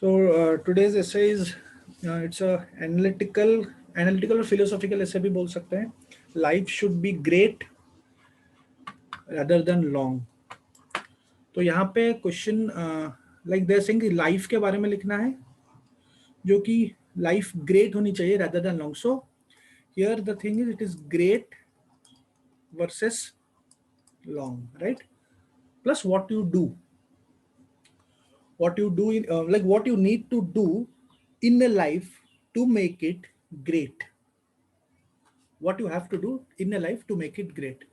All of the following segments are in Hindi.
So today's essay is it's a analytical और philosophical essay भी बोल सकते हैं. Life should be great rather than long. तो यहाँ पे question like they're saying life के बारे में लिखना है जो कि लाइफ ग्रेट होनी चाहिए rather than long. So here the thing is it is great versus long, right? Plus what you do in like what you need to do in a life to make it great. What you have to do in a life to make it great.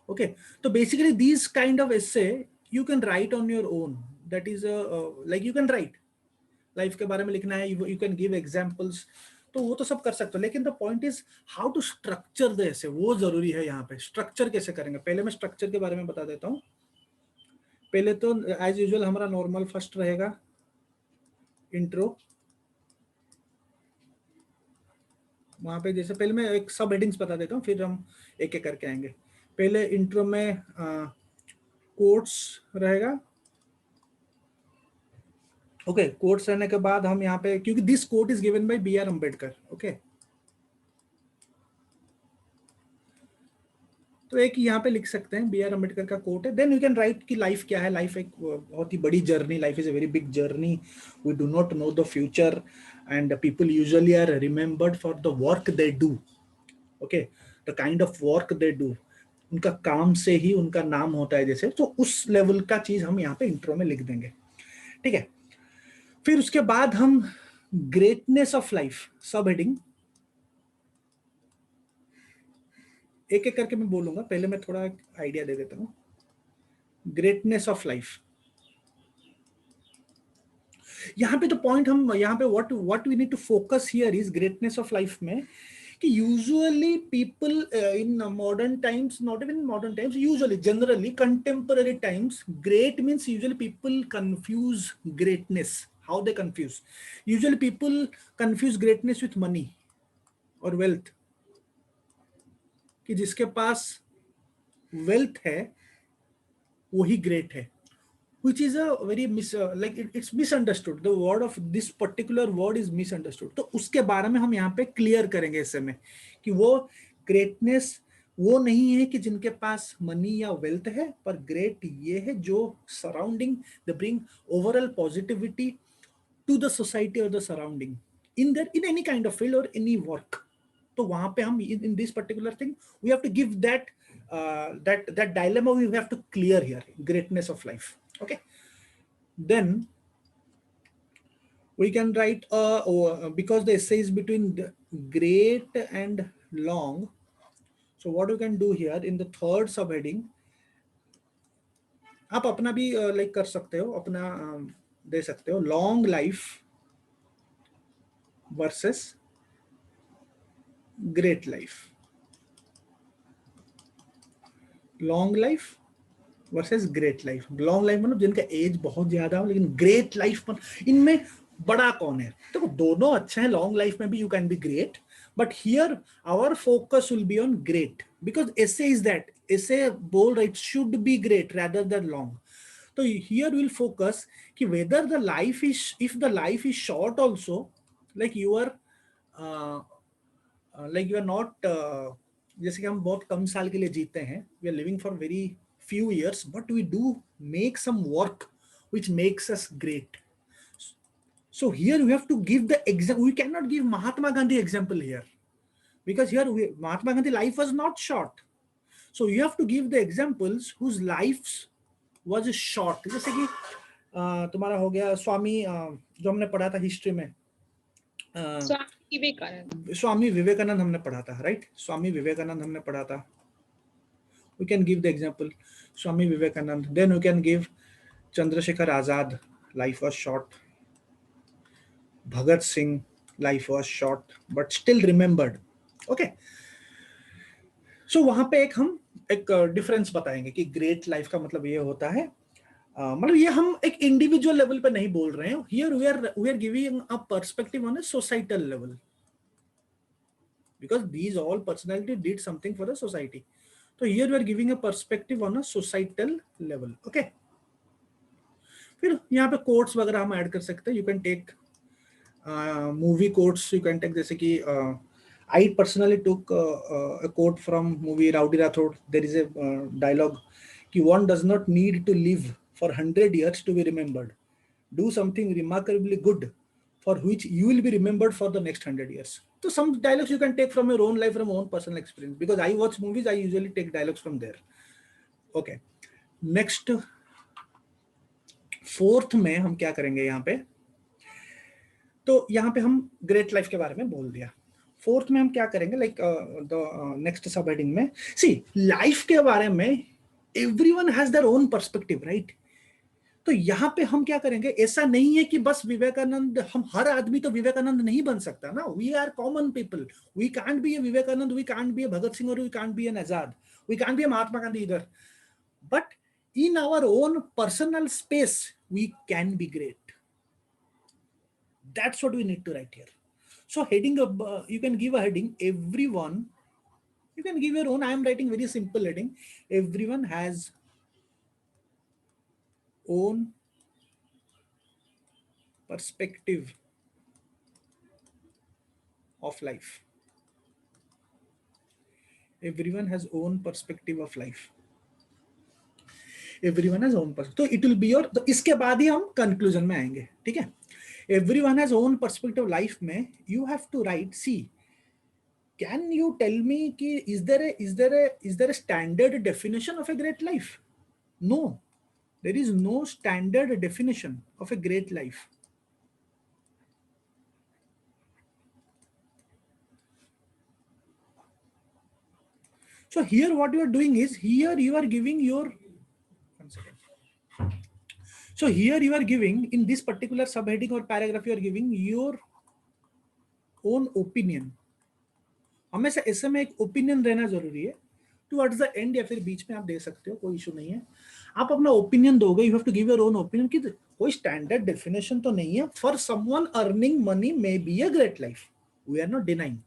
Okay, so basically these kind of essay you can write on your own. That is like you can write life के बारे में लिखना है, यू कैन गिव एग्जांपल्स, तो वो तो सब कर सकते हो. लेकिन the point is how to structure the ऐसे, वो जरूरी है. यहाँ पे स्ट्रक्चर कैसे करेंगे, पहले मैं स्ट्रक्चर के बारे में बता देता हूँ. पहले तो एज यूजुअल हमारा नॉर्मल फर्स्ट रहेगा इंट्रो. वहां पे जैसे पहले मैं एक सब हेडिंग्स बता देता हूँ, फिर हम एक एक करके आएंगे. पहले इंट्रो में कोट्स रहेगा. ओके, कोट्स रहने के बाद हम यहाँ पे, क्योंकि this quote is given by B R Ambedkar. Okay, तो एक यहाँ पे लिख सकते हैं बी आर अम्बेडकर का कोट है. देन यू कैन राइट कि लाइफ क्या है. लाइफ एक बहुत ही बड़ी journey. Life is a very big journey. We do not know the future and people usually are remembered for the work they do. Okay, the kind of work they do, उनका काम से ही उनका नाम होता है जैसे. तो उस लेवल का चीज हम यहाँ पे इंट्रो में लिख देंगे. ठीक है, फिर उसके बाद हम ग्रेटनेस ऑफ लाइफ सब हेडिंग एक एक करके मैं बोलूंगा. पहले मैं थोड़ा आइडिया दे देता हूं. ग्रेटनेस ऑफ लाइफ, यहाँ पे तो पॉइंट हम यहाँ पे what we need to focus here is greatness of life में कि usually people in modern times, not even modern times, usually generally contemporary times, great means usually people confuse greatness. How they confuse? Usually people confuse greatness with money और वेल्थ. कि जिसके पास वेल्थ है वही ग्रेट है, which is a very like it's misunderstood. The word of this particular word is misunderstood. तो उसके बारे में हम यहाँ पे क्लियर करेंगे ऐसे में कि वो ग्रेटनेस वो नहीं है कि जिनके पास मनी या वेल्थ है, पर ग्रेट ये है जो surrounding they bring overall positivity to the society और the surrounding in there in any kind of field और एनी वर्क. तो वहां पे हम in this particular thing we have to give that dilemma we have to clear here, greatness of life. Okay, then we can write because the essay is between the great and long. So what you can do here in the third subheading, आप अपना भी लाइक कर सकते हो, अपना दे सकते हो. Long life versus great life. Long life versus great life. Long life मतलब जिनका एज बहुत ज्यादा हो, लेकिन ग्रेट लाइफ इनमें बड़ा कौन है? देखो दोनों अच्छे हैं. लॉन्ग लाइफ में भी you can be great, but here our focus will be on great because essay is that. Essay बोल रहा it should be great rather than long. तो हियर विल फोकस कि whether the life is, if the life is short also, like you are not, जैसे कि हम बहुत कम साल के लिए जीते हैं, we are living for very few years, but we do make some work which makes us great. So here we have to give the example. We cannot give Mahatma Gandhi example here because here Mahatma Gandhi life was not short. So you have to give the examples whose lives was short. जैसे कि तुम्हारा हो गया स्वामी, जो हमने पढ़ा था हिस्ट्री में, स्वामी विवेकानंद हमने पढ़ा था, राइट? स्वामी विवेकानंद हमने पढ़ा था. We can give the example Swami Vivekanand. Then we can give Chandrasekhar Azad, life was short. Bhagat Singh, life was short but still remembered. Okay, so वहां पे हम एक डिफरेंस बताएंगे कि ग्रेट लाइफ का मतलब ये होता है. मतलब ये हम एक इंडिविजुअल लेवल पे नहीं बोल रहे हैं. Here we are giving a perspective on a societal level because these all personality did something for the society. So here we are giving a perspective on a societal level. Okay, फिर यहाँ पे कोट्स वगैरह हम ऐड कर सकते हैं. You can take movie quotes, you can take, जैसे कि I personally took a quote from movie Rowdy Rathod. There is a dialogue कि one does not need to live for 100 years to be remembered. Do something remarkably good for which you will be remembered for the next 100 years. So some dialogues you can take from your own life, from your own personal experience. Because I watch movies, I usually take dialogues from there. Okay. Next, fourth में हम क्या करेंगे यहाँ पे? तो यहाँ पे हम ग्रेट लाइफ के बारे में बोल दिया. फोर्थ में हम क्या करेंगे, लाइक द नेक्स्ट सब हेडिंग में, सी लाइफ के बारे में everyone has their own perspective, right. तो यहाँ पे हम क्या करेंगे, ऐसा नहीं है कि बस विवेकानंद, हम हर आदमी तो विवेकानंद नहीं बन सकता ना. We are common people, we can't be a Vivekananda, we can't be a Bhagat Singh, और we can't be an Azad, we can't be a Mahatma Gandhi इधर. But in our own personal space we can be great. That's what we need to write here. So heading, you can give a heading, everyone, you can give your own. I am writing very simple heading. Everyone has own perspective of life. Everyone has own perspective of life. Everyone has own perspective. तो it will be your, तो इसके बाद ही हम conclusion में आएंगे, ठीक है. Everyone has own perspective life में you have to write, see, can you tell me कि is there a standard definition of a great life? No, there is no standard definition of a great life. So here what you are doing is, here you are giving your, one second. So here you are giving, in this particular subheading or paragraph, you are giving your own opinion. हमेशा ऐसे में एक ओपिनियन रहना जरूरी है. टुवर्ड्स द एंड या फिर बीच में आप दे सकते हो, कोई इशू नहीं है. आप अपना ओपिनियन दोगे, you have to give your own opinion कि कोई स्टैंडर्ड डेफिनेशन तो नहीं है. For someone earning money may be a great life, we are not denying.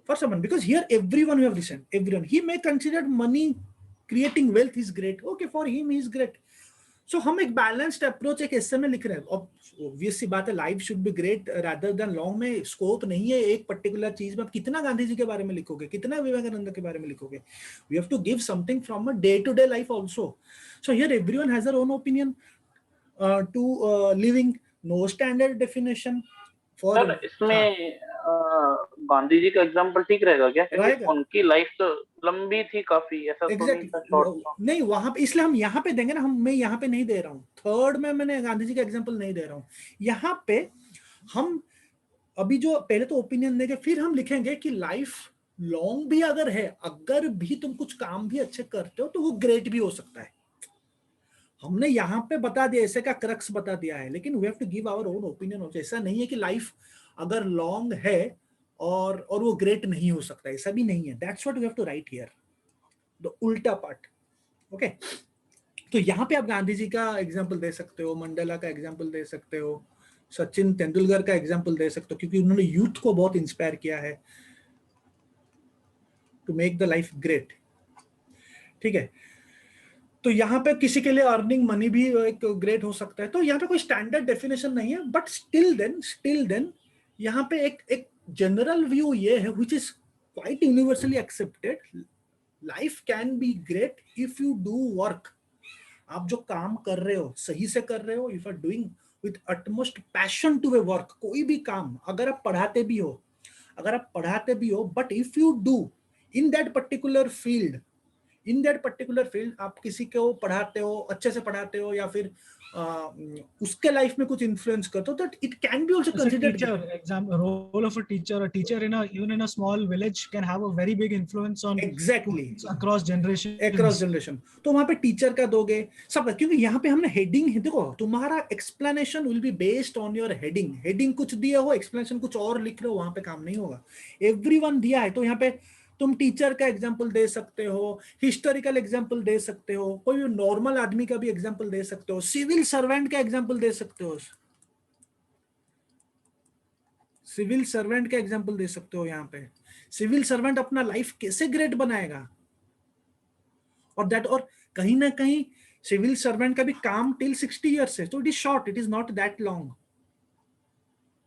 For someone, because here everyone you have listened, everyone, he may consider money, creating wealth is great. Okay, for him he is great. So हम एक बैलेंस्ड अप्रोच एक ऐसे में लिख रहे हैं. ऑब्वियस सी बात है, life should be great rather than long में स्कोप नहीं है एक पर्टिकुलर चीज में. आप कितना गांधी जी के बारे में लिखोगे, कितना विवेकानंद के बारे में लिखोगे. We have to give something from a day to day life also. So here everyone has their own opinion to living, no standard definition for. Sir इसमें गांधी जी का एग्जांपल ठीक रहेगा क्या, क्योंकि उनकी लाइफ तो लंबी थी काफी, ऐसा तो नहीं था शॉर्ट. नहीं वहां पे, इसलिए हम यहाँ पे देंगे ना. मैं यहाँ पे नहीं दे रहा हूँ, थर्ड में मैंने गांधी जी का एग्जांपल नहीं दे रहा हूँ. यहाँ पे हम अभी जो पहले तो ओपिनियन देंगे, फिर हम लिखेंगे कि लाइफ लॉन्ग भी अगर है, अगर भी तुम कुछ काम भी अच्छे करते हो तो वो ग्रेट भी हो सकता है. हमने यहाँ पे बता दिया, ऐसे का क्रक्स बता दिया है, लेकिन we have to give our own opinion also. ऐसा नहीं है कि लाइफ अगर लॉन्ग है और वो ग्रेट नहीं हो सकता, ऐसा भी नहीं है. That's what we have to write here, the उल्टा पार्ट. ओके, तो यहाँ पे आप गांधी जी का एग्जांपल दे सकते हो, मंडेला का एग्जांपल दे सकते हो, सचिन तेंदुलकर का एग्जांपल दे सकते हो, क्योंकि उन्होंने यूथ को बहुत इंस्पायर किया है to make the life great. ठीक है, तो यहाँ पे किसी के लिए अर्निंग मनी भी एक ग्रेट हो सकता है. तो यहाँ पे कोई स्टैंडर्ड डेफिनेशन नहीं है, बट स्टिल देन यहाँ पे एक जनरल व्यू ये है, which is quite universally accepted. Life can be great if you do work. आप जो काम कर रहे हो सही से कर रहे हो, if are doing with utmost passion to a work. कोई भी काम, अगर आप पढ़ाते भी हो, but if you do in that particular field, आप किसी को पढ़ाते हो, अच्छे से पढ़ाते हो, या फिर उसके लाइफ में कुछ इन्फ्लुएंस करते हो, तो it can be also considered. Role of a teacher in a small village can have a very big influence on across generation. तो वहां पे टीचर का दोगे सब, क्योंकि यहाँ पे हमने हेडिंग है. देखो, तुम्हारा explanation will be based on your heading कुछ दिया हो, एक्सप्लेनेशन कुछ और लिख रहे हो, वहां पे काम नहीं होगा. एवरीवन दिया है, तो यहाँ पे तुम टीचर का एग्जाम्पल दे सकते हो, हिस्टोरिकल एग्जाम्पल दे सकते हो, कोई भी नॉर्मल आदमी का भी एग्जाम्पल दे सकते हो, सिविल सर्वेंट का एग्जाम्पल दे सकते हो, यहाँ पे सिविल सर्वेंट अपना लाइफ कैसे ग्रेट बनाएगा. और कहीं ना कहीं सिविल सर्वेंट का भी काम टिल 60 ईयर्स है, तो it is short, it is not that long.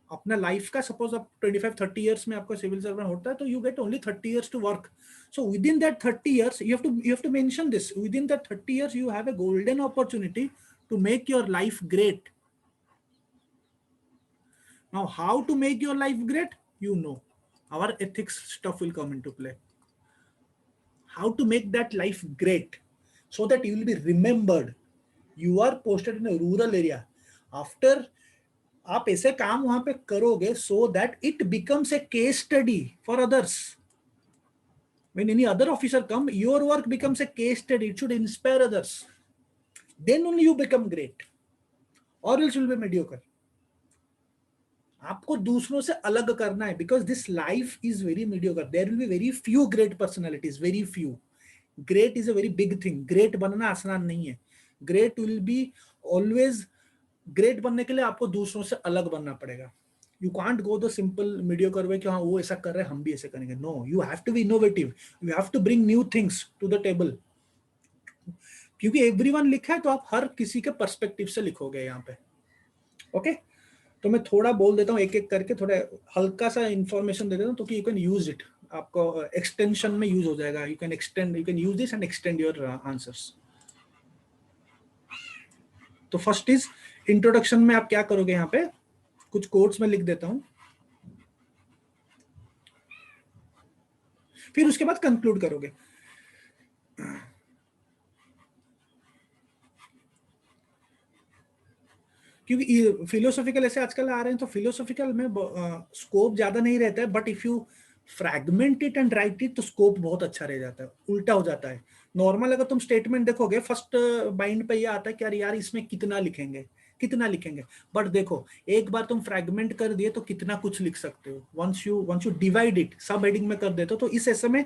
अपना लाइफ का सपोज आप 25-30 ईयर्स में आपका सिविल सर्वेंट होता है, तो you get only 30 years to work. So within that 30 years you have to mention this, within that 30 years you have a golden opportunity to make your life great. Now how to make your life great, you know, our ethics stuff will come into play. How to make that life great so that you will be remembered. You are posted in a rural area. After आप ऐसे काम वहां पे करोगे so that it becomes a case study for others. When any other officer come, your work becomes a case study. It should inspire others. Then only you become great, or else you will be mediocre. आपको दूसरों से अलग करना है, because this life is very mediocre. There will be very few great personalities, very few. Great is a very big thing. Great बनना आसान नहीं है. Great will be always, great बनने के लिए आपको दूसरों से अलग बनना पड़ेगा. You can't go the simple mediocre way कि हाँ वो ऐसा कर रहे हैं हम भी ऐसे करेंगे. No, you have to be innovative. You have to bring new things to the table. क्योंकि एवरीवन लिखा है तो आप हर किसी के पर्सपेक्टिव से लिखोगे यहाँ पे. ओके तो मैं थोड़ा बोल देता हूँ एक एक करके, थोड़ा हल्का सा इंफॉर्मेशन दे देता हूँ, तो कि यू कैन यूज इट. आपको एक्सटेंशन में यूज हो जाएगा. You can use this and extend your answers. तो फर्स्ट इज इंट्रोडक्शन में आप क्या करोगे, यहाँ पे कुछ कोट्स में लिख देता हूँ, फिर उसके बाद कंक्लूड करोगे. क्योंकि फिलोसॉफिकल ऐसे आजकल आ रहे हैं, तो फिलोसॉफिकल में स्कोप ज्यादा नहीं रहता है, but if you fragment it and right it तो स्कोप बहुत अच्छा रह जाता है. उल्टा हो जाता है. नॉर्मल अगर तुम स्टेटमेंट देखोगे, फर्स्ट माइंड पे ये आता है कि यार इसमें कितना लिखेंगे. बट देखो, एक बार तुम फ्रैगमेंट कर दिए तो कितना कुछ लिख सकते हो. वंस यू डिवाइड इट, सब हेडिंग में कर देते हो, तो इस ऐसे में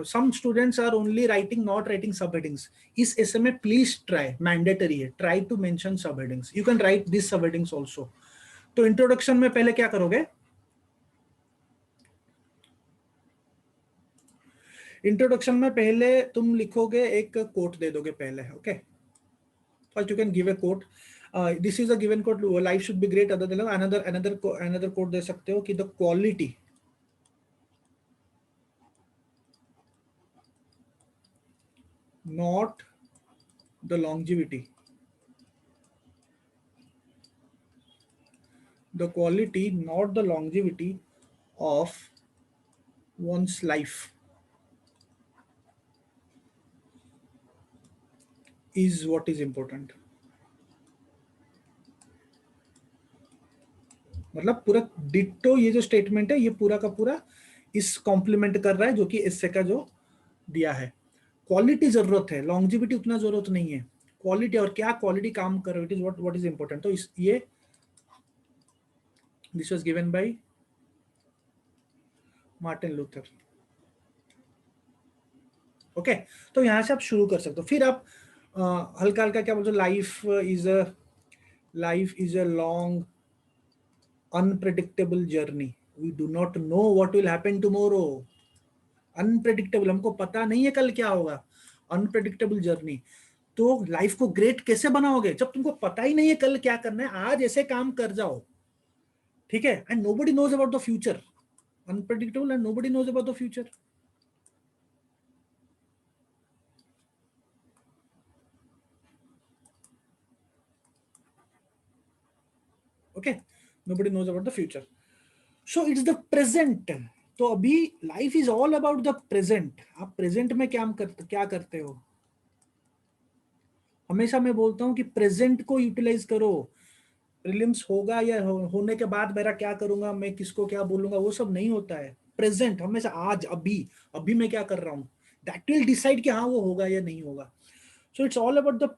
some students are only writing, not writing subheadings. इस ऐसे में please try, mandatory है, try to mention subheadings. You can write these subheadings also. तो इंट्रोडक्शन में पहले क्या करोगे, इंट्रोडक्शन में पहले तुम लिखोगे, एक कोट दे दोगे पहले. Okay, first you can give a quote. This is a given quote, life should be great. Another quote दे सकते हो कि the quality, not the longevity. The quality, not the longevity of one's life is what is important. मतलब पूरा डिट्टो ये जो स्टेटमेंट है, ये पूरा का पूरा इस कॉम्प्लीमेंट कर रहा है जो कि इससे का जो दिया है. क्वालिटी जरूरत है, लॉन्जिविटी उतना जरूरत नहीं है. क्वालिटी, और क्या क्वालिटी काम कर रहे हो, it is what is important. तो इस ये this was given by Martin Luther. Okay, तो यहां से आप शुरू कर सकते हो. फिर आप हल्का हल्का क्या बोलते हो, life is a long unpredictable journey. We do not know what will happen tomorrow. Unpredictable, हमको पता नहीं है कल क्या होगा. Unpredictable journey. तो लाइफ को ग्रेट कैसे बनाओगे जब तुमको पता ही नहीं है कल क्या करना है. आज ऐसे काम कर जाओ, ठीक है. And nobody knows about the future. Unpredictable and nobody knows about the future. Okay, nobody knows about the future. So it's the present. तो अभी life is all about the present. आप प्रेजेंट में क्या करते हो. हमेशा मैं बोलता हूं कि प्रेजेंट को यूटिलाइज करो. प्रीलिम्स होगा या होने के बाद मेरा क्या करूंगा, मैं किसको क्या बोलूंगा, वो सब नहीं होता है. प्रेजेंट हमेशा आज, अभी मैं क्या कर रहा हूं, दैट विल डिसाइड कि हाँ वो होगा या नहीं होगा. So it's all about the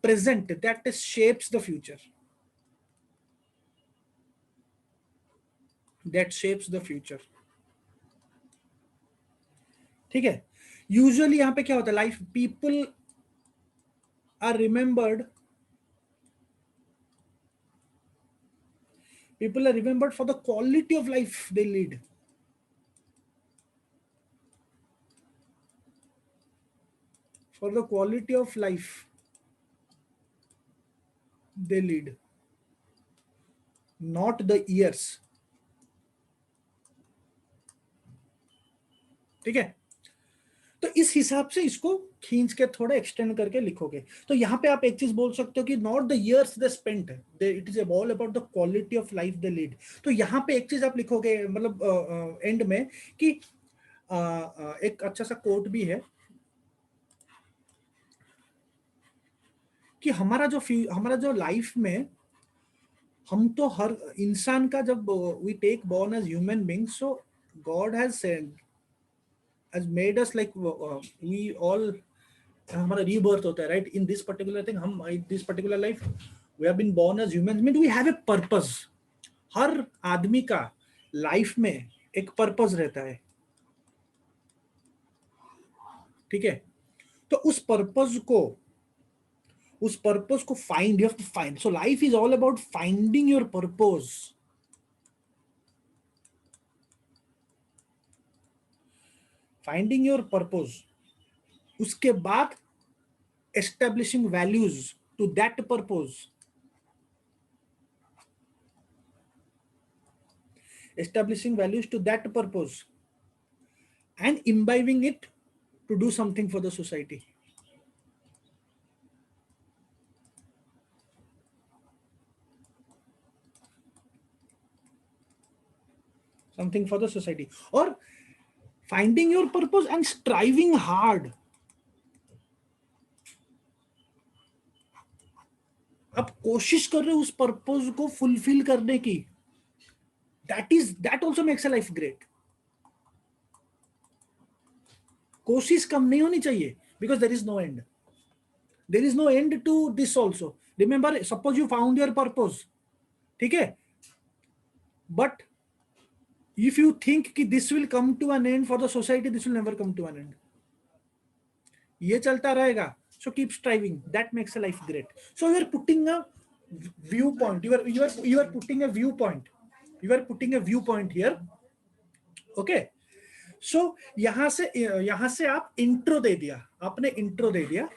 present that shapes the future. ठीक है. यूजुअली यहाँ पे क्या होता है, life people are remembered for the quality of life they lead. for the quality of life they lead, not the years. ठीक है, तो इस हिसाब से इसको खींच के थोड़ा एक्सटेंड करके लिखोगे। तो यहाँ पे आप एक चीज बोल सकते हो कि not the years they spent, it is all about the quality of life they lead. तो यहाँ पे एक चीज आप लिखोगे, मतलब एंड में, कि एक अच्छा सा कोट भी है कि हमारा जो लाइफ में, हम तो हर इंसान का, जब we take born as human being, so God has made us like we all, हमारा रीबर्थ होता है, right, in this particular thing, हम in this particular life we have been born as human, mean we have a purpose. हर आदमी का लाइफ में एक पर्पस रहता है, ठीक है। तो उस पर्पस को find, you have to find. So life is all about finding your purpose, finding your purpose. उसके बाद establishing values to that purpose, and imbibing it to do something for the society. Something for the society, or finding your purpose and striving hard. आप कोशिश कर रहे हो उस पर्पस को फुलफिल करने की, that also makes a life great. कोशिश कम नहीं होनी चाहिए, because there is no end. There is no end to this also. Remember, suppose you found your purpose, ठीक है, but if you think कि this will come to an end for the society, this will never come to an end. ये चलता रहेगा. So keep striving. That makes a life great. So you are putting a viewpoint. You are putting a viewpoint. You are putting a viewpoint here. Okay. So यहाँ से आप इंट्रो दे दिया, आपने इंट्रो दे दिया।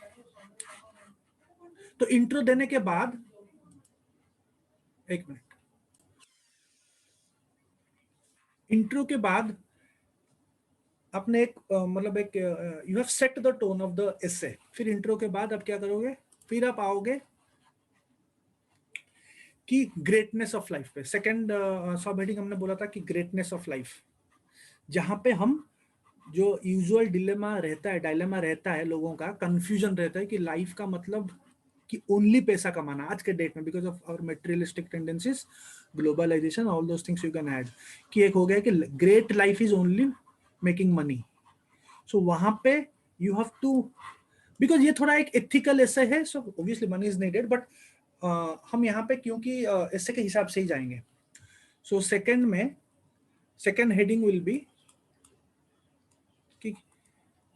तो इंट्रो देने के बाद, एक मिनट, इंट्रो के बाद आपने एक मतलब एक you have set the tone of the essay. फिर इंट्रो के बाद आप क्या करोगे, फिर आप आओगे कि ग्रेटनेस ऑफ लाइफ पे। सेकंड सब हेडिंग हमने बोला था कि ग्रेटनेस ऑफ लाइफ, जहां पे हम जो यूजुअल डायलेमा रहता है लोगों का, कंफ्यूजन रहता है कि लाइफ का मतलब कि ओनली पैसा कमाना आज के डेट में, because of our materialistic tendencies, globalisation, all those things you can add, कि एक हो गया कि great life is only making money. So वहां पे यू हैव टू, बिकॉज ये थोड़ा एक एथिकल ऐसे है, so obviously money is needed, but हम यहाँ पे क्योंकि ऐसे के हिसाब से ही जाएंगे। So second heading will be कि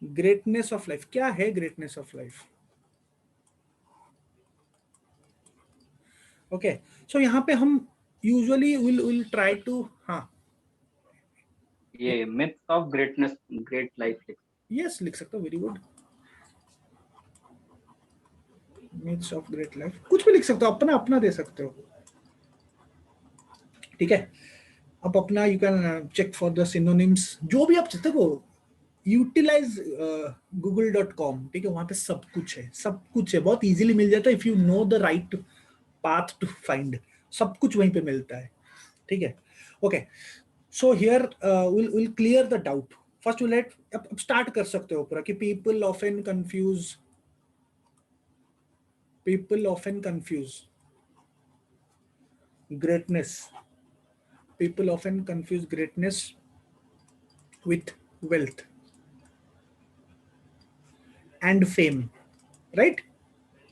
ग्रेटनेस ऑफ लाइफ। क्या है ग्रेटनेस ऑफ लाइफ? ओके, सो यहाँ पे हम यूजुअली विल ट्राई टू, हाँ, ये myths of greatness, great life, yes लिख सकता हूँ, very good, myths of great life, कुछ भी लिख सकते हो, अपना दे सकते हो, ठीक है। आप अपना, you can check for the synonyms, जो भी आप चाहते हो, यूटिलाइज google.com, ठीक है, वहां पे सब कुछ है, बहुत इजीली मिल जाता है, if you know the right path to find, सब कुछ वहीं पे मिलता है, ठीक है। Okay, so here will clear the doubt. First will let, अब स्टार्ट कर सकते हो पूरा कि people often confuse greatness with wealth and fame, right?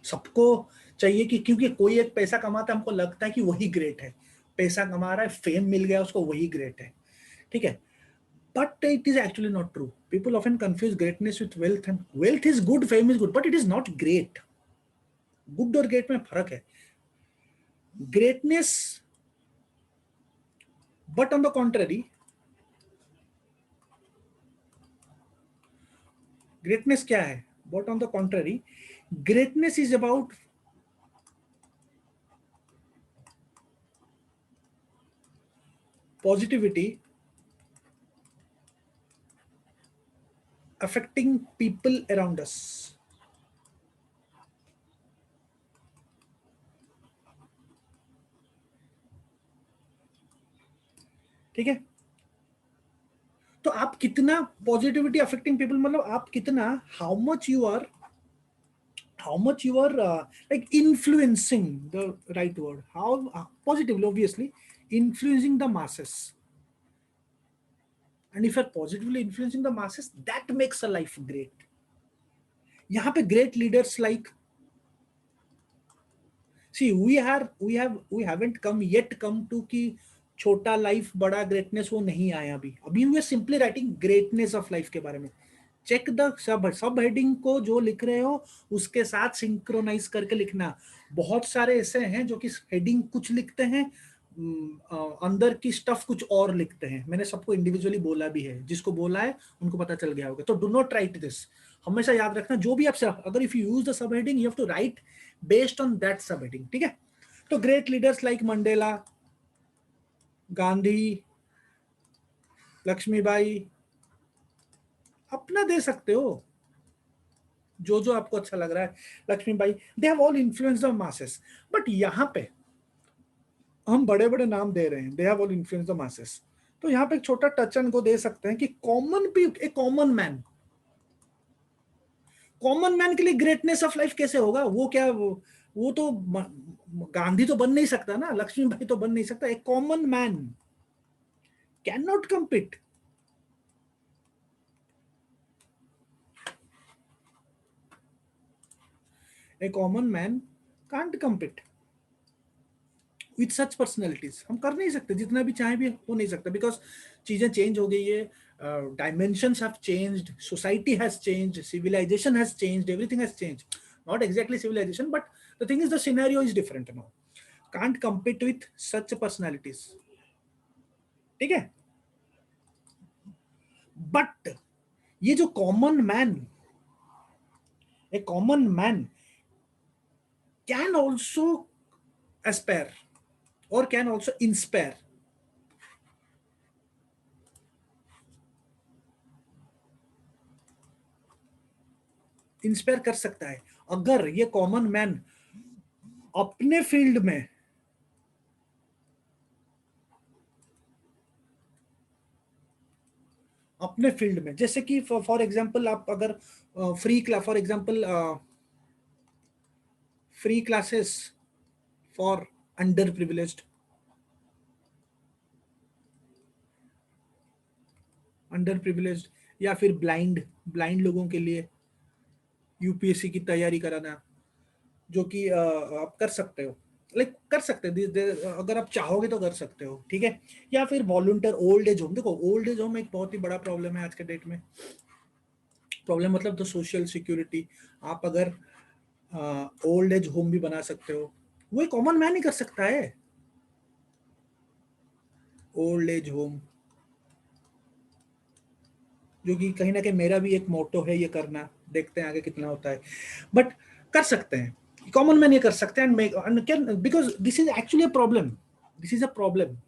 सबको चाहिए कि क्योंकि कोई एक पैसा कमाता है, हमको लगता है कि वही ग्रेट है, पैसा कमा रहा है, फेम मिल गया उसको, वही ग्रेट है, ठीक है। But it is actually not true. People often confuse greatness with wealth, and wealth is good, fame is good, but it is not great. Good और ग्रेट में फर्क है। Greatness, but on the contrary, greatness क्या है? But on the contrary, greatness is about positivity affecting people around us. ठीक है, तो आप कितना पॉजिटिविटी अफेक्टिंग पीपल, मतलब आप कितना, how much you are like influencing, the right word, how positively, obviously influencing the masses. And if you're positively influencing the masses, that makes a life great. यहाँ पे great leaders like, see, we haven't come to कि छोटा लाइफ बड़ा ग्रेटनेस वो नहीं आया अभी we are simply writing greatness of life के बारे में. चेक द सब हेडिंग को जो लिख रहे हो उसके साथ सिंक्रोनाइज करके लिखना. बहुत सारे ऐसे हैं जो कि हेडिंग कुछ लिखते हैं, अंदर की स्टफ कुछ और लिखते हैं. मैंने सबको इंडिविजुअली बोला भी है, जिसको बोला है उनको पता चल गया होगा. तो डू नॉट राइट दिस. हमेशा याद रखना, जो भी आप, अगर if you use the sub heading you have to write based on that sub heading. ठीक है, तो great leaders like Mandela, Gandhi, Lakshmibai, अपना दे सकते हो जो आपको अच्छा लग रहा है. Lakshmibai, they have all influence the masses. But यहां पे हम बड़े बड़े नाम दे रहे हैं, they have all influence the masses. तो यहां पे एक छोटा टच को दे सकते हैं कि कॉमन मैन के लिए ग्रेटनेस ऑफ लाइफ कैसे होगा. वो क्या, वो तो गांधी तो बन नहीं सकता ना, लक्ष्मीबाई तो बन नहीं सकता. A common man can not compete. A common man can't compete with such personalities. हम कर नहीं सकते, जितना भी चाहे भी हो नहीं सकता, because चीजें चेंज हो गई है, dimensions have changed, society has changed, civilization has changed, everything has changed. Not exactly civilization, but the thing is the scenario is different now. Can't compete with such personalities. ठीक है, but ये जो common man, a common man can also aspire or can also inspire. Inspire कर सकता है अगर ये कॉमन मैन अपने फील्ड में, जैसे कि फॉर एग्जांपल आप अगर free classes for under privileged या फिर ब्लाइंड लोगों के लिए यूपीएससी की तैयारी कराना, जो कि आप कर सकते हो, कर सकते हैं अगर आप चाहोगे तो कर सकते हो. ठीक है, या फिर वॉलंटियर ओल्ड एज होम. देखो, ओल्ड एज होम एक बहुत ही बड़ा प्रॉब्लम है आज के डेट में. प्रॉब्लम मतलब तो सोशल सिक्योरिटी. आप अगर ओल्ड एज होम भी बना सकते हो, वो एक कॉमन मैन ही कर सकता है. ओल्ड एज होम, जो कि कहीं ना कहीं मेरा भी एक मोटो है ये करना. देखते हैं आगे कितना होता है, बट कर सकते हैं. कॉमन मैन ये कर सकते हैं because this is actually a problem.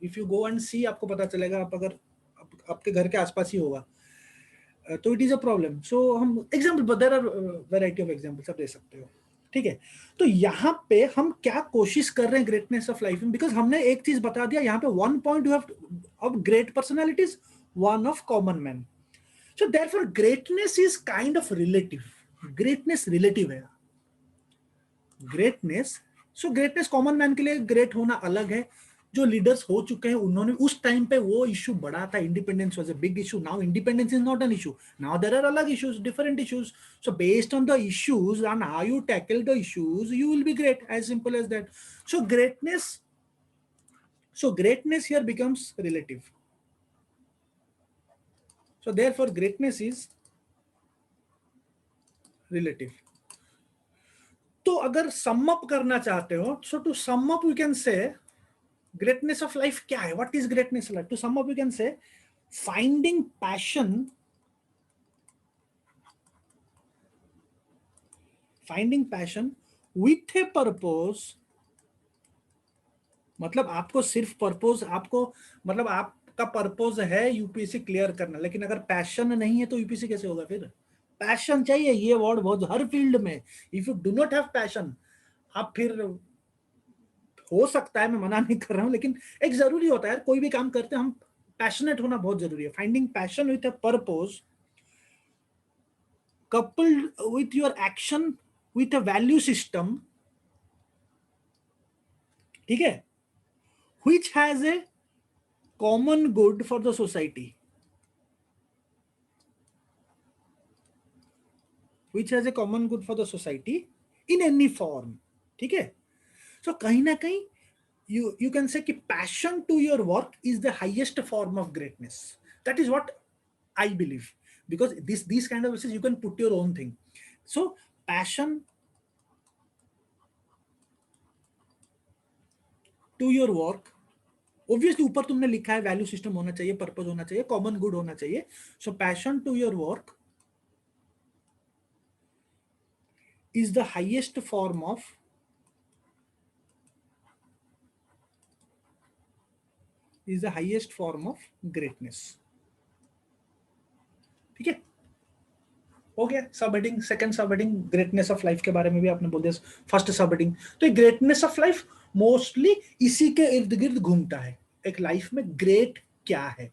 If you go and see, आपको पता चलेगा. आप अगर आपके घर के आसपास ही होगा तो it is a problem. So हम example, there are variety of examples आप दे सकते हो. ठीक है, तो यहाँ पे हम क्या कोशिश कर रहे हैं ग्रेटनेस ऑफ लाइफ में, बिकॉज हमने एक चीज बता दिया यहाँ पे, one point you have of great personalities, one of common man. So therefore greatness is kind of relative. Greatness relative है. Greatness कॉमन मैन के लिए ग्रेट होना अलग है. जो लीडर्स हो चुके हैं उन्होंने उस टाइम पे वो इशू बड़ा था. Independence was a big issue. Now independence is not an issue. Now there are अलग issues, different issues. So based on the issues and how you tackle the issues, you will be great. As simple as that. So greatness here becomes relative. So therefore greatness is relative. तो अगर सम अप करना चाहते हो, so to sum up you can say greatness of life क्या है? What is greatness of life? To sum up you can say finding passion finding passion with a purpose, मतलब आपको सिर्फ पर्पस, आपको मतलब आपका पर्पस है यूपीएससी क्लियर करना, लेकिन अगर पैशन नहीं है तो यूपीएससी कैसे होगा? फिर पैशन चाहिए, ये वर्ड बहुत हर फील्ड में, if you do not have passion, आप फिर, हो सकता है मैं मना नहीं कर रहा हूं, लेकिन एक जरूरी होता है यार, कोई भी काम करते हैं हम, पैशनेट होना बहुत जरूरी है। Finding passion with a purpose coupled with your action with a value system, ठीक है, which has a common good for the society, which has a common good for the society in any form, ठीक है। so कहीं ना कहीं you can say कि passion to your work is the highest form of greatness. That is what I believe, because these kind of messages you can put your own thing. So passion to your work, obviously ऊपर तुमने लिखा है वैल्यू सिस्टम होना चाहिए, पर्पस होना चाहिए, कॉमन गुड होना चाहिए। So passion to your work is the highest form of, is the highest form of greatness, ठीक है। हो गया sub heading. Second sub heading greatness of life के बारे में भी आपने बोल दिया। फर्स्ट सब हेडिंग तो ये ग्रेटनेस ऑफ लाइफ मोस्टली इसी के इर्द गिर्द घूमता है, एक लाइफ में ग्रेट क्या है।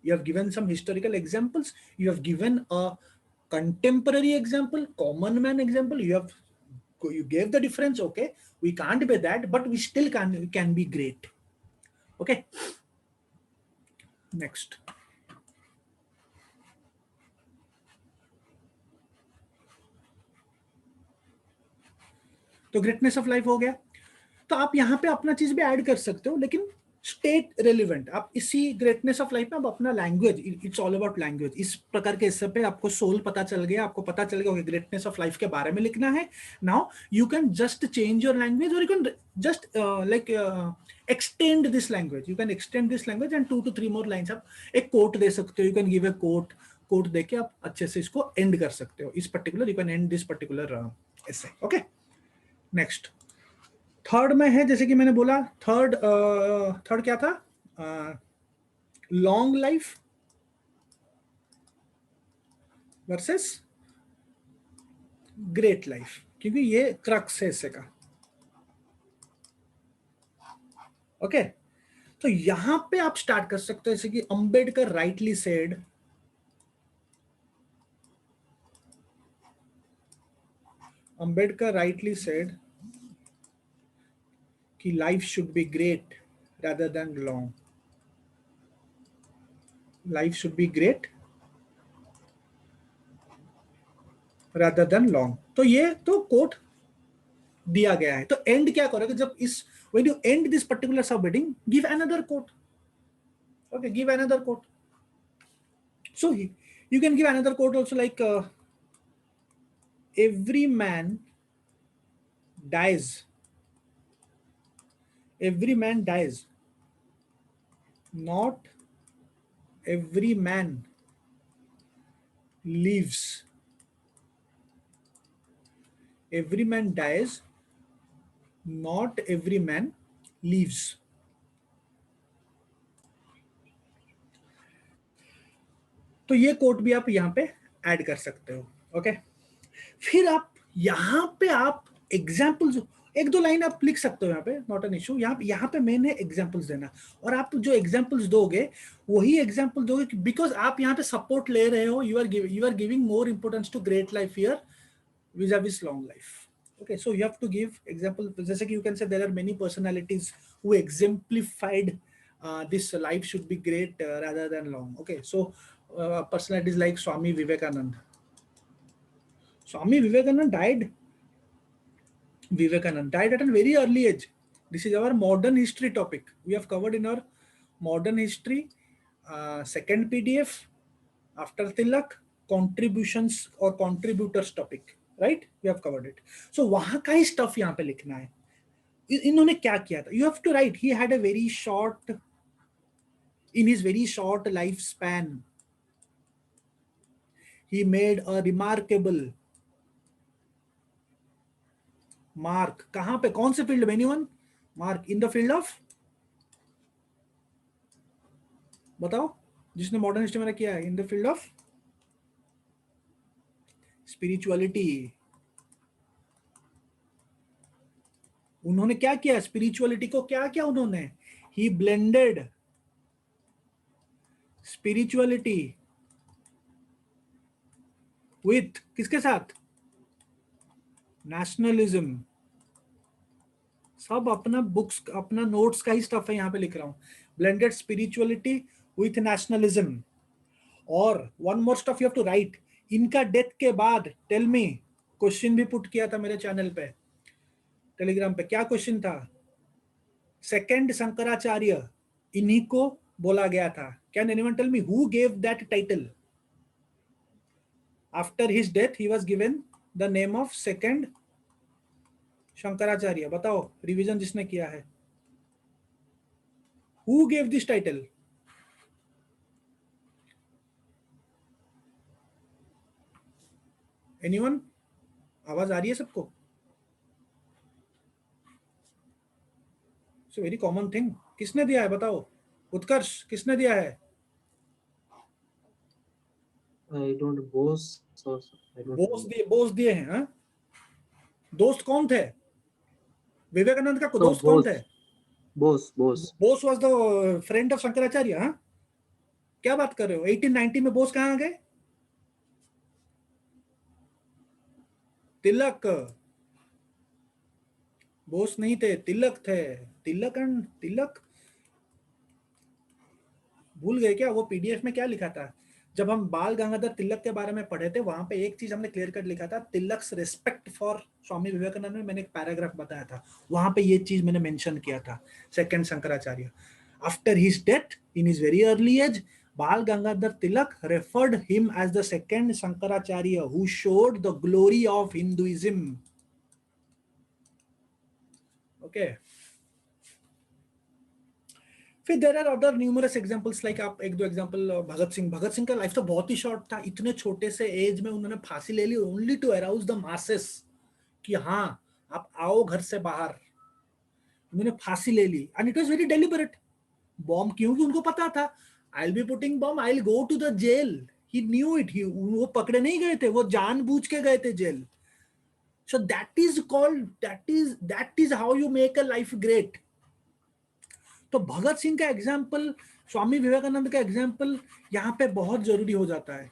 You have given some historical examples, you have given a contemporary example, common man example, you gave the difference, okay, we can't be that, but we still can be great, okay। next तो ग्रेटनेस ऑफ लाइफ हो गया। तो आप यहाँ पे अपना चीज भी ऐड कर सकते हो, लेकिन स्टेट रेलिवेंट। आप इसी ग्रेटनेस ऑफ लाइफ में आप अपना language, it's all about language, इस प्रकार के हिस्से पे आपको सोल पता चल गया, आपको पता चल गया ग्रेटनेस ऑफ लाइफ के बारे में लिखना है। Now you can just change your language, और you can just like extend this language, you can extend this language and 2 to 3 more lines. आप एक कोट दे सकते हो, you can give a quote देके आप अच्छे से इसको एंड कर सकते हो। इस particular you can and this particular ऐसे, ओके। नेक्स्ट थर्ड में है, जैसे कि मैंने बोला, थर्ड क्या था, long life versus great life, क्योंकि ये क्रक्स है इससे का, ओके। तो यहां पे आप स्टार्ट कर सकते हो, जैसे कि अंबेडकर राइटली सेड, कि life should be great rather than long, life should be great rather than long। तो ये तो कोट दिया गया है। तो एंड क्या करोगे जब इस, when you end this particular subheading, give another quote, okay, give another quote। so you can give another quote also, like every man dies, not every man lives, every man dies, not every man lives। तो ये कोट भी आप यहाँ पे ऐड कर सकते हो, ओके। फिर आप यहाँ पे आप एग्जाम्पल्स, 1-2 लाइन आप लिख सकते हो यहाँ पे, नॉट एन इशू। यहाँ पे मैंने एग्जाम्पल्स देना, और आप जो एग्जाम्पल्स दोगे वही एग्जाम्पल दोगे, बिकॉज आप यहाँ पे सपोर्ट ले रहे हो, you are giving more importance to great life here vis-a-vis long life, okay। so you have to give example, जैसे कि you can say there are many personalities who exemplified this life should be great rather than long, okay। so personalities like Swami Vivekanand died at a very early age। this is our modern history topic, we have covered in our modern history second PDF after Tilak, contributions or contributors topic, right, we have covered it। so वहां का ही स्टफ यहाँ पे लिखना है। इन्होंने क्या किया था, you have to write he had a very short, in his very short lifespan he made a remarkable mark कहां पे, कौन से फील्ड में? Anyone? Mark in the field of, बताओ जिसने मॉडर्न हिस्ट्री में किया है, in the field of spirituality. उन्होंने क्या किया? स्पिरिचुअलिटी को क्या किया उन्होंने? ही ब्लेंडेड स्पिरिचुअलिटी विथ किसके साथ? नेशनलिज्म। सब अपना बुक्स, अपना नोट्स का ही स्टफ है, यहां पे लिख रहा हूं। Blended spirituality with nationalism. और one more stuff you have to write. इनका डेथ के बाद, टेल मी, क्वेश्चन भी पुट किया था मेरे चैनल पे, टेलीग्राम पे। क्या क्वेश्चन था? सेकंड शंकराचार्य इन्हीं को बोला गया था। Can anyone tell me who gave that title? After his death he was given the name of second Shankaracharya. बताओ रिवीजन जिसने किया है, who gave this title? Anyone? आवाज आ रही है सबको? It's very common thing. किसने दिया है बताओ? उत्कर्ष किसने दिया है? I don't boss or I don't Bose दिए हैं। हाँ? दोस्त कौन थे? विवेकानंद का So, दोस्त कौन boss. थे? Bose Bose was the friend of Shankaracharya. हाँ, क्या बात कर रहे हो? 1890 में बोस कहाँ गए? तिलक। बोस नहीं थे, तिलक थे। तिलक भूल गए क्या? वो पीडीएफ में क्या लिखा था? जब हम बाल गंगाधर तिलक के बारे में पढ़े थे, वहां पे एक चीज हमने क्लियर कट लिखा था, तिलक्स रिस्पेक्ट फॉर स्वामी विवेकानंद में मैंने एक पैराग्राफ बताया था, वहां पे ये चीज मैंने मेंशन किया था। Second Shankaracharya, after his death in his very early age, Bal Gangadhar Tilak referred him as the second Shankaracharya who showed the glory of Hinduism. Okay. फिर there are other numerous examples, like आप एक दो एग्जांपल, भगत सिंह का लाइफ तो बहुत ही शॉर्ट था। इतने छोटे से एज में उन्होंने फांसी ले ली, only to arouse the masses कि हाँ आप आओ घर से बाहर। उन्होंने फांसी ले ली and it was very deliberate. Bomb, क्योंकि उनको पता था I will be putting bomb, I will go to the jail. He knew it. वो पकड़े नहीं गए थे, वो जानबूझ के गए थे jail. So that is called, that is how you make a life great. तो भगत सिंह का एग्जाम्पल, स्वामी विवेकानंद का एग्जाम्पल यहाँ पे बहुत जरूरी हो जाता है,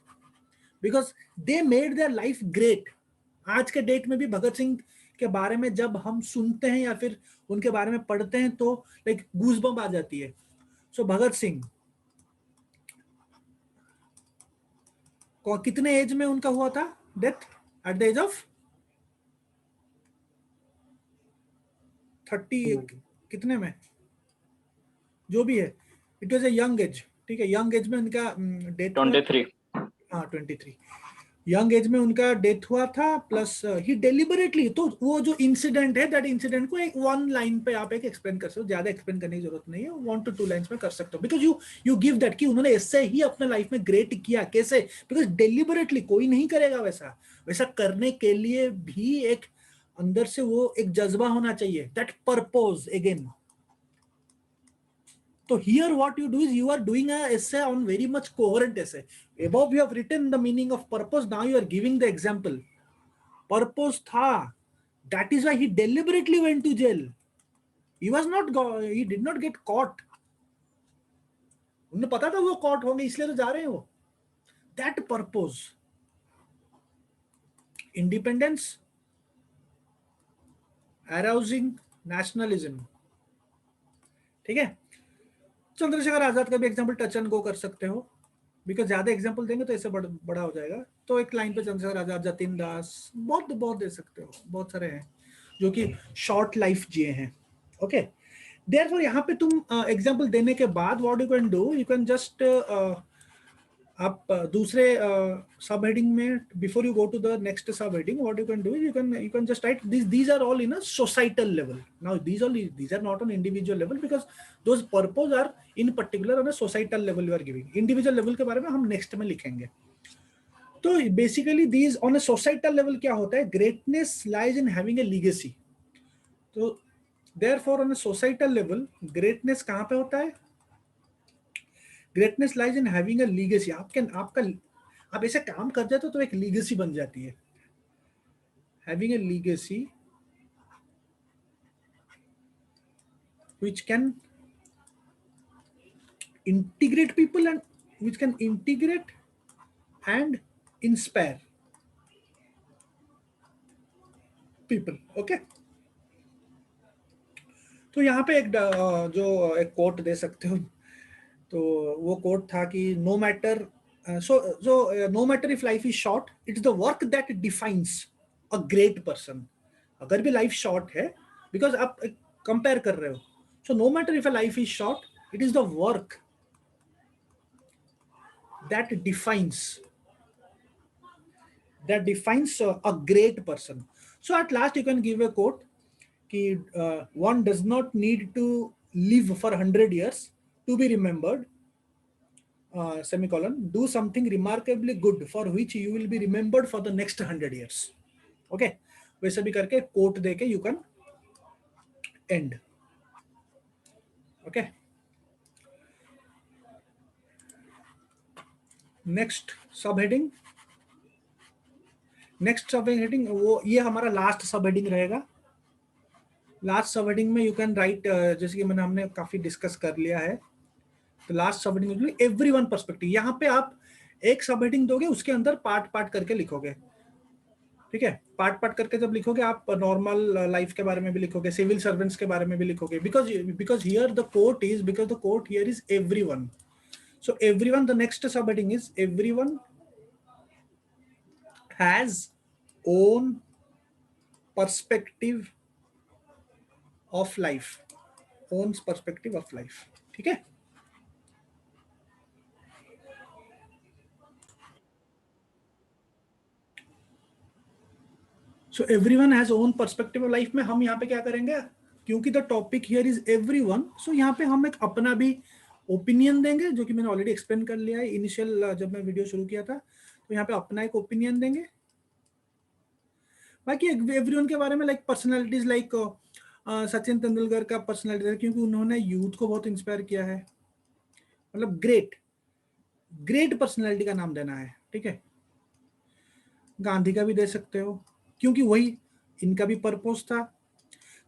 because they made their life great. आज के डेट में भी भगत सिंह के बारे में जब हम सुनते हैं या फिर उनके बारे में पढ़ते हैं तो लाइक गूज़बम्प आ जाती है। सो भगत सिंह को कितने एज में उनका हुआ था death? At the age of 30, कितने में जो भी है, it was a young age. ठीक है, यंग एज में उनका डेथ 23। हाँ 23 यंग एज में उनका डेथ हुआ था। प्लस ही डेलिबरेटली, तो वो जो इंसिडेंट है, दैट इंसिडेंट को एक वन लाइन पे आप एक एक्सप्लेन कर सकते हो, ज्यादा एक्सप्लेन करने की जरूरत नहीं है, 1 to 2 लाइंस में कर सकते हो, बिकॉज यू गिव दैट कि उन्होंने ऐसे ही अपने लाइफ में ग्रेट किया। कैसे? बिकॉज डेलिबरेटली कोई नहीं करेगा वैसा करने के लिए भी एक अंदर से वो एक जज्बा होना चाहिए, that purpose again. So here what you do is you are doing a essay on very much coherent essay. Above you have written the meaning of purpose. Now you are giving the example. Purpose tha. That is why he deliberately went to jail. He did not get caught. उन्हें पता था वो caught होंगे, इसलिए तो जा रहे हैं वो. That purpose. Independence. Arousing nationalism. ठीक है? चंद्रशेखर आजाद का भी एग्जांपल टच एंड गो कर सकते हो, बिकॉज ज्यादा एग्जांपल देंगे तो ऐसे बड़ा हो जाएगा। तो एक लाइन पे चंद्रशेखर आजाद, जतिन दास, बहुत दे सकते हो, बहुत सारे हैं जो कि शॉर्ट लाइफ जिए हैं। ओके, देयरफॉर यहाँ पे तुम एग्जांपल देने के बाद what you can do, you can just आप दूसरे सब subheading, before you go to the next subheading, what you can do, you can just write these are all in a societal level. Now these are not on individual level, because those purpose are in particular on a societal level you are giving. Individual level के बारे में हम नेक्स्ट में लिखेंगे। तो basically these on a societal level क्या होता है, greatness lies in having a legacy. तो therefore on a societal level greatness कहाँ पे होता है? Greatness lies in having a legacy. आपका आप ऐसे काम कर जाते हो तो एक legacy बन जाती है. Having a legacy which can integrate people and which can integrate and inspire people. Okay. तो यहाँ पे जो एक कोट दे सकते हो, तो वो कोट था कि no matter no matter if life is short, it's the work that defines a great person. अगर भी लाइफ शॉर्ट है, बिकॉज आप कंपेयर कर रहे हो, so no matter if a life is short, it is the work that defines a great person. So at last you can give a quote कि one does not need to live for 100 years to be remembered, semicolon, do something remarkably good for which you will be remembered for the next 100 years. Okay, वैसे भी करके quote देके you can end. Okay, next subheading वो ये हमारा लास्ट सब हेडिंग रहेगा. लास्ट सब हेडिंग में यू कैन राइट, जैसे कि हमने काफी डिस्कस कर लिया है, तो लास्ट सब हेडिंग में एवरीवन पर्सपेक्टिव. यहाँ पे आप एक सब हेडिंग दोगे, उसके अंदर पार्ट पार्ट करके लिखोगे. ठीक है, पार्ट पार्ट करके जब लिखोगे, आप नॉर्मल लाइफ के बारे में भी लिखोगे, सिविल सर्वेंट्स के बारे में भी लिखोगे, because here the quote here is everyone. So everyone, the next subheading is everyone has own perspective of life. Owns perspective of life. ठीक है. So everyone has own perspective of life में हम यहाँ पे क्या करेंगे, क्योंकि the topic here is everyone, so यहाँ पे हम एक अपना भी ओपिनियन देंगे, जो कि मैंने ऑलरेडी एक्सप्लेन कर लिया है इनिशियल जब मैं वीडियो शुरू किया था. तो यहाँ पे अपना एक ओपिनियन देंगे. बाकी एवरीवन के बारे में like personalities, like Sachin Tendulkar का पर्सनालिटी, क्योंकि उन्होंने यूथ को बहुत इंस्पायर किया है. मतलब ग्रेट पर्सनालिटी का नाम देना है. ठीक है, गांधी का भी दे सकते हो, क्योंकि वही इनका भी पर्पस था.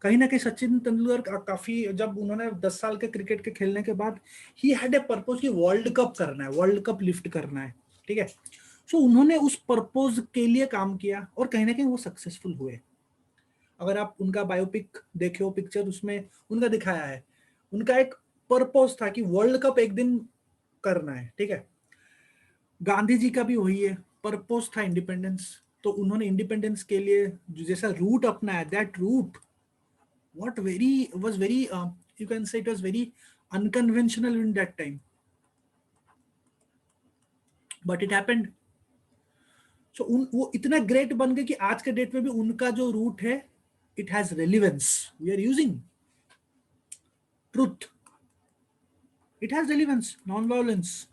कहीं ना कहीं सचिन तेंदुलकर काफी, जब उन्होंने 10 साल के क्रिकेट के खेलने के बाद ही हैड ए पर्पस कि वर्ल्ड कप करना है, वर्ल्ड कप लिफ्ट करना है. ठीक है, सो उन्होंने उस पर्पस के लिए काम किया और कहीं ना कहीं वो सक्सेसफुल हुए. अगर आप उनका बायोपिक देखे हो, पिक्चर, उसमें उनका दिखाया है, उनका एक पर्पस था कि वर्ल्ड कप एक दिन करना है. ठीक है, गांधी जी का भी वही है, पर्पस था इंडिपेंडेंस. तो उन्होंने इंडिपेंडेंस के लिए जो जैसा रूट अपनाया, that route was very you can say it was very unconventional in that time, but it happened. So वो इतना ग्रेट बन गए कि आज के डेट में भी उनका जो रूट है, it has relevance. We are using truth, it has relevance. Non violence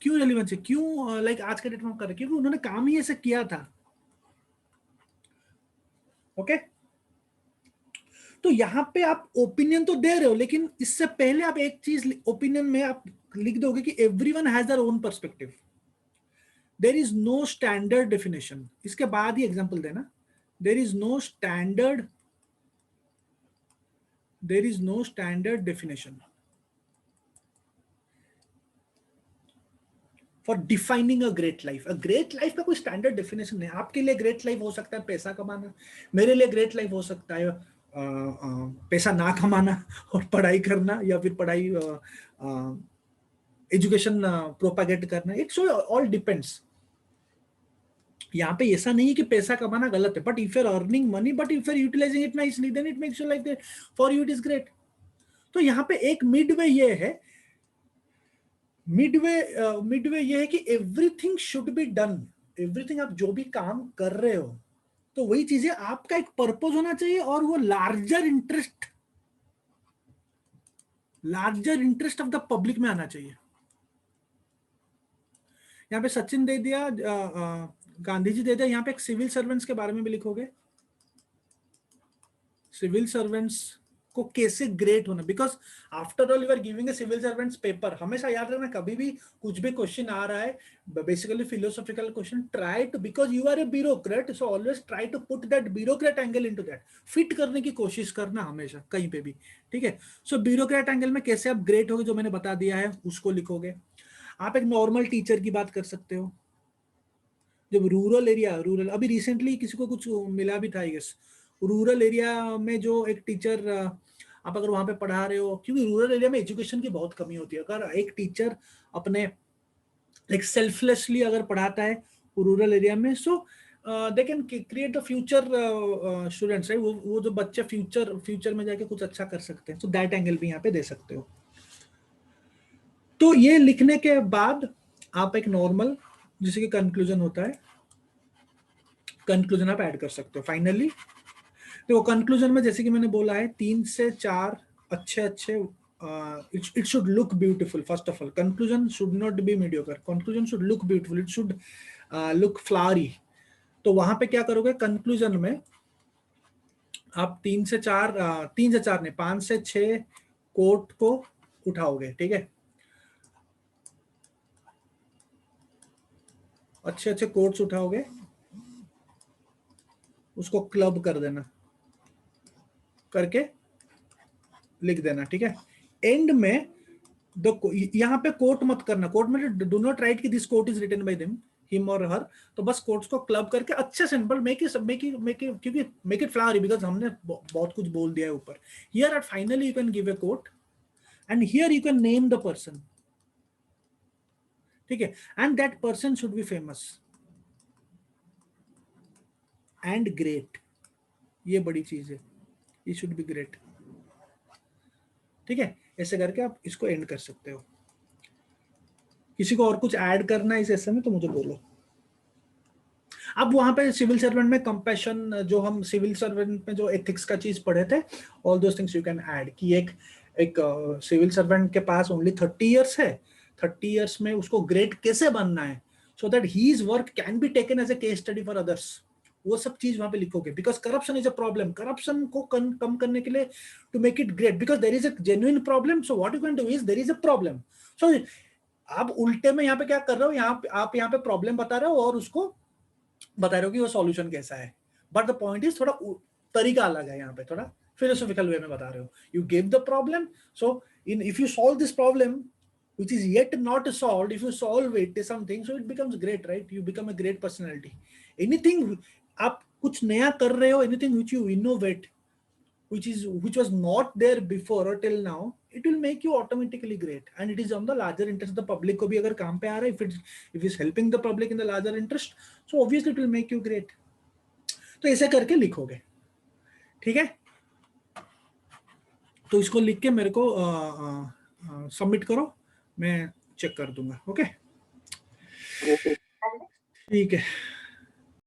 क्यों रेलिवेंस है, क्यों लाइक आज के डेट में हम कर रहे हैं, क्योंकि उन्होंने काम ही ऐसे किया था. ओके, तो यहाँ पे आप ओपिनियन तो दे रहे हो, लेकिन इससे पहले आप एक चीज ओपिनियन में आप लिख दोगे कि everyone has their own perspective, there is no standard definition. इसके बाद ही एग्जांपल देना. There is no standard definition for defining a great life. A great life का कोई स्टैंडर्ड डेफिनेशन नहीं. आपके लिए ग्रेट लाइफ हो सकता है पैसा कमाना, मेरे लिए ग्रेट लाइफ हो सकता है पैसा ना कमाना और पढ़ाई करना, या फिर पढ़ाई एजुकेशन प्रोपागेट करना. It's all depends. यहाँ पे ऐसा नहीं है कि पैसा कमाना गलत है, but if you are earning money, but if you are utilising it nicely, then it makes your life great. For you it is great. तो यहाँ पे एक मिडवे ये है, मिडवे ये है कि everything should be done. Everything, आप जो भी काम कर रहे हो, तो वही चीजें आपका एक पर्पस होना चाहिए, और वो larger interest of the public में आना चाहिए. यहाँ पे सचिन दे दिया, गांधी जी दे दिया. यहाँ पे एक सिविल सर्वेंट्स के बारे में भी लिखोगे. सिविल सर्वेंट्स को कैसे ग्रेट होना, because after all you are giving a civil servants paper. हमेशा याद रखना, कभी भी कुछ भी क्वेश्चन आ रहा है, basically philosophical question, try to, because you are a bureaucrat, so always try to put that bureaucrat angle into that. Fit करने की कोशिश करना हमेशा कहीं पे भी, ठीक है. सो ब्यूरोक्रेट एंगल में कैसे आप ग्रेट होगे, जो मैंने बता दिया है उसको लिखोगे. आप एक नॉर्मल टीचर की बात कर सकते हो. जब रूरल एरिया, रूरल अभी रिसेंटली किसी को कुछ मिला भी था आई गेस, रूरल एरिया में जो एक टीचर, आप अगर वहां पे पढ़ा रहे हो, क्योंकि रूरल एरिया में एजुकेशन की बहुत कमी होती है, अगर एक टीचर अपने एक सेल्फलेसली अगर पढ़ाता है रूरल एरिया में, so they can create the future students, right. वो जो बच्चे फ्यूचर में जाके कुछ अच्छा कर सकते हैं, सो दैट एंगल भी यहाँ पे दे सकते हो. तो ये लिखने के बाद आप एक नॉर्मल, जिसे कि कंक्लूजन होता है, कंक्लूजन आप ऐड कर सकते हो. फाइनली देखो कंक्लूजन में जैसे कि मैंने बोला है 3 से 4 अच्छे, it should look beautiful. First of all, conclusion should not be mediocre. Conclusion should look beautiful. It should look flowery. तो वहां पे क्या करोगे, कंक्लूजन में आप 3 से 4 नहीं, 5 से 6 कोट को उठाओगे, ठीक है. अच्छे कोट्स उठाओगे, उसको क्लब कर देना, करके लिख देना, ठीक है. एंड में यहाँ पे कोट मत करना, कोट में डू नॉट राइट कि this quote is written by them, him और हर. तो बस कोट्स को क्लब करके अच्छे simple make it flowery, because हमने बहुत कुछ बोल दिया है ऊपर. Here at finally you can give a quote and here you can name the person, ठीक है. And that person should be famous and great. ये बड़ी चीज है, ये शुड बी ग्रेट, ठीक है. ऐसे करके आप इसको एंड कर सकते हो. किसी को और कुछ ऐड करना है इस ऐसे में तो मुझे बोलो. अब वहां पे सिविल सर्वेंट में कंपैशन, जो हम सिविल सर्वेंट में जो एथिक्स का चीज पढ़े थे, all those things you can add. कि एक सिविल सर्वेंट के पास ओनली 30 इयर्स है, 30 इयर्स में उसको ग्रेट कैसे बनना है, so that his work can be taken as a case study for others. वो सब चीज वहां पे लिखोगे, because corruption is a problem. Corruption को कम करने के लिए, to make it great, because there is a genuine problem, so what you can do is, there is a problem, so आप उल्टे में यहाँ पे क्या कर रहे हो, आप यहाँ पे प्रॉब्लम बता रहे हो और उसको बता रहे हो कि वो सॉल्यूशन कैसा है. बट द पॉइंट इज थोड़ा तरीका अलग है, यहाँ पे थोड़ा फिलोसॉफिकल वे में बता रहे हो. You give the problem, so if you solve this problem which is yet not solved, if you solve it something, so it becomes great, right? You become a great personality. Anything आप कुछ नया कर रहे हो, anything which you innovate, which was not there before or till now, it will make you automatically great, and it is on the larger interest of the public को भी अगर काम पे आ रहा है, if it's helping the public in the larger interest, so obviously it will make you great. तो ऐसे करके लिखोगे, ठीक है. तो इसको लिख के मेरे को सबमिट करो, मैं चेक कर दूंगा. ओके, ठीक है.